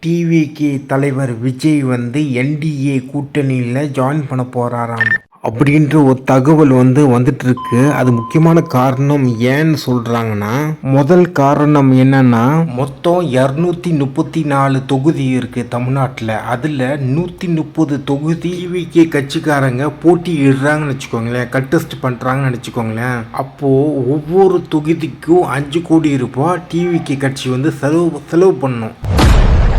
TVK தலைவர் விஜய் வந்து NDA கூட்டணியில் ஜாயின் பண்ண போகிறாராம் அப்படின்ற ஒரு தகவல் வந்துட்டு இருக்கு. அது முக்கியமான காரணம் ஏன்னு சொல்றாங்கன்னா, முதல் காரணம் என்னன்னா, மொத்தம் 234 தொகுதி இருக்கு தமிழ்நாட்டில். அதுல 130 தொகுதி டிவிகே கட்சிக்காரங்க போட்டியிடுறாங்கன்னு வச்சுக்கோங்களேன், கண்டெஸ்ட் பண்றாங்கன்னு நினைச்சுக்கோங்களேன். அப்போ ஒவ்வொரு தொகுதிக்கும் 5 கோடி ரூபாய் டிவிகே கட்சி செலவு பண்ணும்.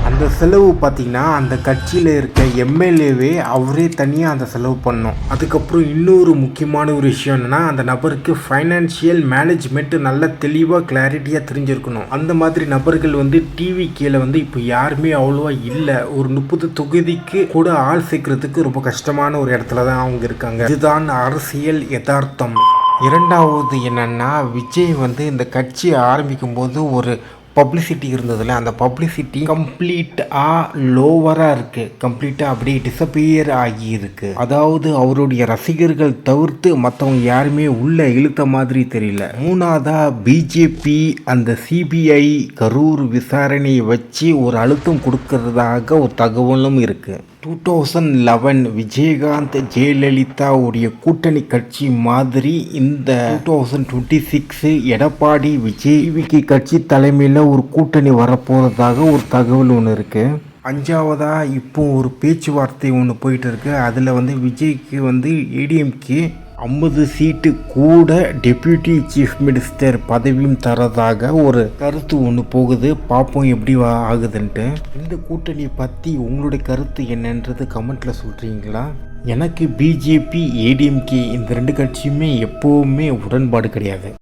அந்த செலவு பார்த்திங்கன்னா அந்த கட்சியில் இருக்க எம்எல்ஏவே அவரே தனியாக அந்த செலவு பண்ணோம். அதுக்கப்புறம் இன்னொரு முக்கியமான ஒரு விஷயம் என்னென்னா, அந்த நபருக்கு ஃபைனான்ஷியல் மேனேஜ்மெண்ட் நல்ல தெளிவாக கிளாரிட்டியாக தெரிஞ்சிருக்கணும். அந்த மாதிரி நபர்கள் டிவிகேல இப்போ யாருமே அவ்வளோவா இல்லை. ஒரு 30 தொகுதிக்கு கூட ஆள் சேர்க்கறதுக்கு ரொம்ப கஷ்டமான ஒரு இடத்துல தான் அவங்க இருக்காங்க. இதுதான் அரசியல் யதார்த்தம். இரண்டாவது என்னென்னா, விஜய் இந்த கட்சியை ஆரம்பிக்கும் போது ஒரு பப்ளிசிட்டி இருந்ததில்ல, அந்த பப்ளிசிட்டி கம்ப்ளீட்டாக லோவராக இருக்குது. கம்ப்ளீட்டாக அப்படியே டிஸப்பியர் ஆகியிருக்கு. அதாவது அவருடைய ரசிகர்கள் தவிர்த்து மற்றவங்க யாருமே உள்ளே இழுத்த மாதிரி தெரியல. மூணாவதாக பிஜேபி அந்த சிபிஐ கரூர் விசாரணையை வச்சு ஒரு அழுத்தம் கொடுக்கறதாக ஒரு தகவலும் இருக்குது. 2011 விஜயகாந்த் ஜெயலலிதாவுடைய கூட்டணி கட்சி மாதிரி இந்த 2026 எடப்பாடி விஜய் கட்சி தலைமையில் ஒரு கூட்டணி வரப்போகிறதாக ஒரு தகவல் ஒன்று இருக்குது. அஞ்சாவதாக இப்போ ஒரு பேச்சுவார்த்தை ஒன்று போயிட்டு இருக்கு. அதில் விஜய்க்கு ஏடிஎம்கே 50 சீட்டு கூட டெப்யூட்டி சீஃப் மினிஸ்டர் பதவியும் தரதாக ஒரு கருத்து ஒன்று போகுது. பார்ப்போம் எப்படி ஆகுதுன்ட்டு. இந்த கூட்டணியை பற்றி உங்களுடைய கருத்து என்னன்றது கமெண்ட்டில் சொல்கிறீங்களா? எனக்கு பிஜேபி ஏடிஎம்கே இந்த 2 கட்சியுமே எப்போவுமே உடன்பாடு கிடையாது.